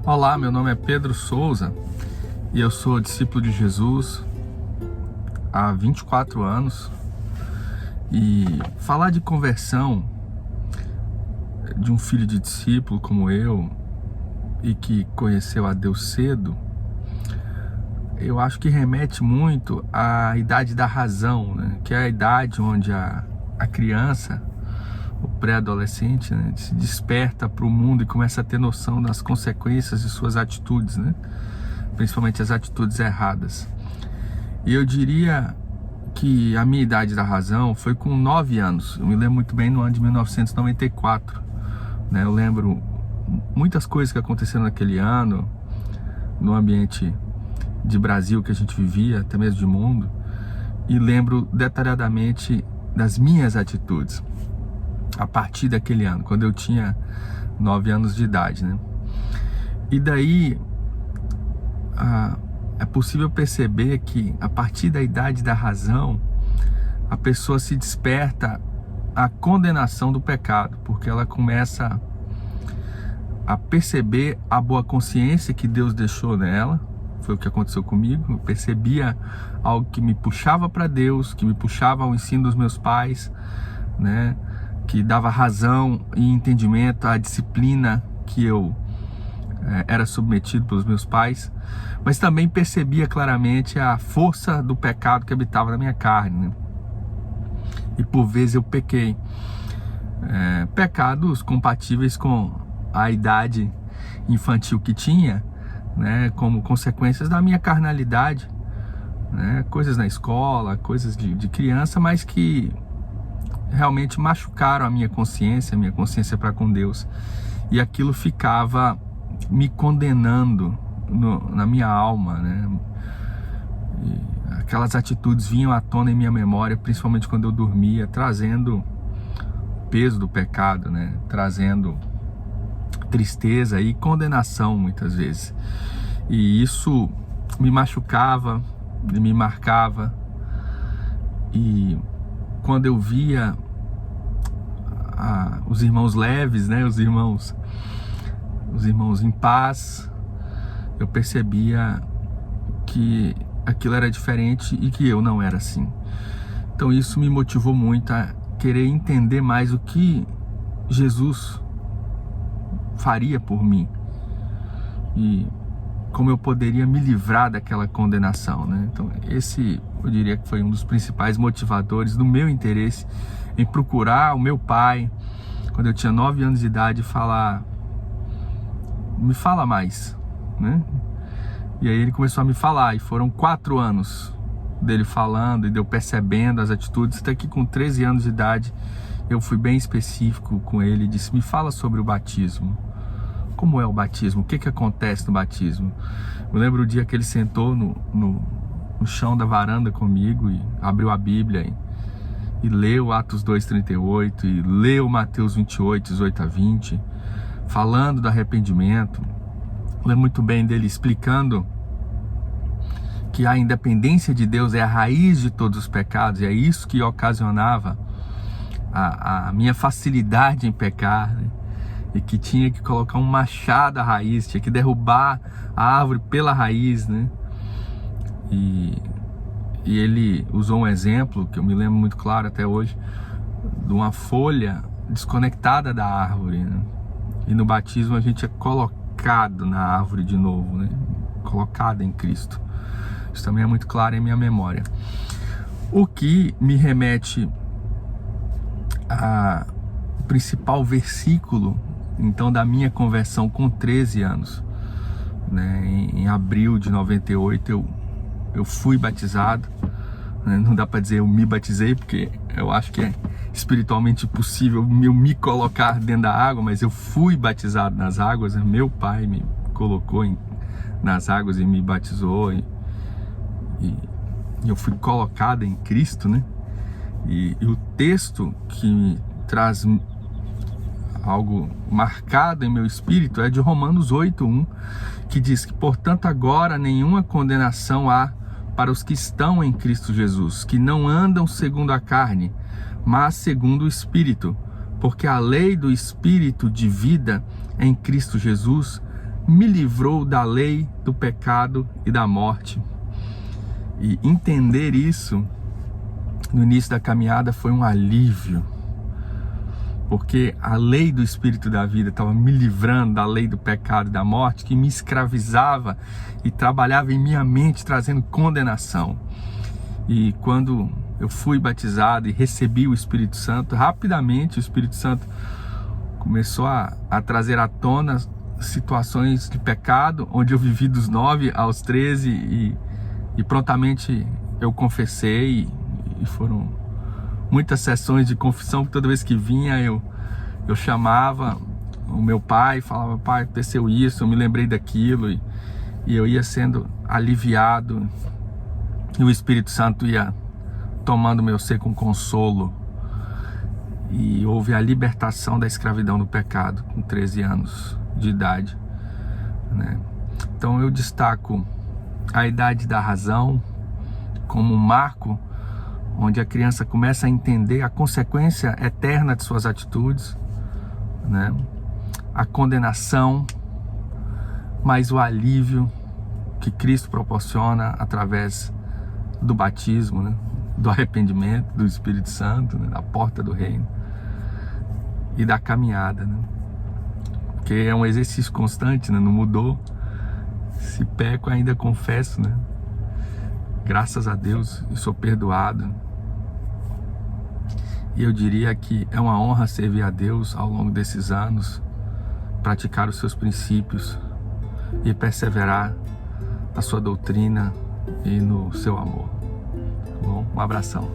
Olá, meu nome é Pedro Souza e eu sou discípulo de Jesus há 24 anos. E falar de conversão de um filho de discípulo como eu e que conheceu a Deus cedo, eu acho que remete muito à idade da razão, né? Que é a idade onde a criança, o pré-adolescente, né, se desperta para o mundo e começa a ter noção das consequências de suas atitudes, né? Principalmente as atitudes erradas. E eu diria que a minha idade da razão foi com 9 anos. Eu me lembro muito bem no ano de 1994, né? Eu lembro muitas coisas que aconteceram naquele ano, no ambiente de Brasil que a gente vivia, até mesmo de mundo, e lembro detalhadamente das minhas atitudes a partir daquele ano, quando eu tinha 9 anos de idade, né? E daí é possível perceber que a partir da idade da razão a pessoa se desperta à condenação do pecado, porque ela começa a perceber a boa consciência que Deus deixou nela. Foi o que aconteceu comigo. Eu percebia algo que me puxava para Deus, que me puxava ao ensino dos meus pais, né? Que dava razão e entendimento à disciplina que eu era submetido pelos meus pais, mas também percebia claramente a força do pecado que habitava na minha carne, né? E por vezes eu pequei, pecados compatíveis com a idade infantil que tinha, né? Como consequências da minha carnalidade, né? Coisas na escola, coisas de criança, mas que realmente machucaram a minha consciência para com Deus, e aquilo ficava me condenando na minha alma, né? E aquelas atitudes vinham à tona em minha memória, principalmente quando eu dormia, trazendo o peso do pecado, né? Trazendo tristeza e condenação muitas vezes. E isso me machucava, me marcava. E quando eu via os irmãos leves, né? Os irmãos em paz, eu percebia que aquilo era diferente e que eu não era assim. Então isso me motivou muito a querer entender mais o que Jesus faria por mim e como eu poderia me livrar daquela condenação, né? Então esse, eu diria que foi um dos principais motivadores do meu interesse em procurar o meu pai, quando eu tinha 9 anos de idade, falar: me fala mais, né? E aí ele começou a me falar, e foram 4 anos dele falando e de eu percebendo as atitudes, até que com 13 anos de idade eu fui bem específico com ele e disse: me fala sobre o batismo. Como é o batismo? O que acontece no batismo? Eu lembro o dia que ele sentou no chão da varanda comigo e abriu a Bíblia e leu Atos 2:38 e leu Mateus 28:18-20, falando do arrependimento. Eu lembro muito bem dele explicando que a independência de Deus é a raiz de todos os pecados, e é isso que ocasionava a minha facilidade em pecar, né? E que tinha que colocar um machado à raiz, tinha que derrubar a árvore pela raiz, né? E ele usou um exemplo que eu me lembro muito claro até hoje, de uma folha desconectada da árvore, né? E no batismo a gente é colocado na árvore de novo, né? Colocado em Cristo. Isso também é muito claro em minha memória. O que me remete ao principal versículo, então, da minha conversão com 13 anos, né? Em abril de 98 eu fui batizado, né? Não dá para dizer eu me batizei, porque eu acho que é espiritualmente possível eu me colocar dentro da água, mas eu fui batizado nas águas, né? Meu pai me colocou nas águas e me batizou, e eu fui colocado em Cristo, né? E o texto que me traz algo marcado em meu espírito é de Romanos 8:1, que diz que, portanto, agora nenhuma condenação há para os que estão em Cristo Jesus, que não andam segundo a carne, mas segundo o Espírito, porque a lei do Espírito de vida em Cristo Jesus me livrou da lei, do pecado e da morte. E entender isso no início da caminhada foi um alívio, porque a lei do Espírito da vida estava me livrando da lei do pecado e da morte, que me escravizava e trabalhava em minha mente, trazendo condenação. E quando eu fui batizado e recebi o Espírito Santo, rapidamente o Espírito Santo começou a trazer à tona situações de pecado, onde eu vivi dos 9 aos 13 e prontamente eu confessei, e foram muitas sessões de confissão, que toda vez que vinha eu chamava o meu pai e falava: pai, aconteceu isso, eu me lembrei daquilo, e eu ia sendo aliviado, e o Espírito Santo ia tomando meu ser com consolo, e houve a libertação da escravidão do pecado com 13 anos de idade, né? Então eu destaco a idade da razão como um marco onde a criança começa a entender a consequência eterna de suas atitudes, né? A condenação, mas o alívio que Cristo proporciona através do batismo, né? Do arrependimento, do Espírito Santo, né? Da porta do reino e da caminhada, né? Porque é um exercício constante, né? Não mudou. Se peco, ainda confesso, né? Graças a Deus, eu sou perdoado. E eu diria que é uma honra servir a Deus ao longo desses anos, praticar os seus princípios e perseverar na sua doutrina e no seu amor. Tá bom? Um abração.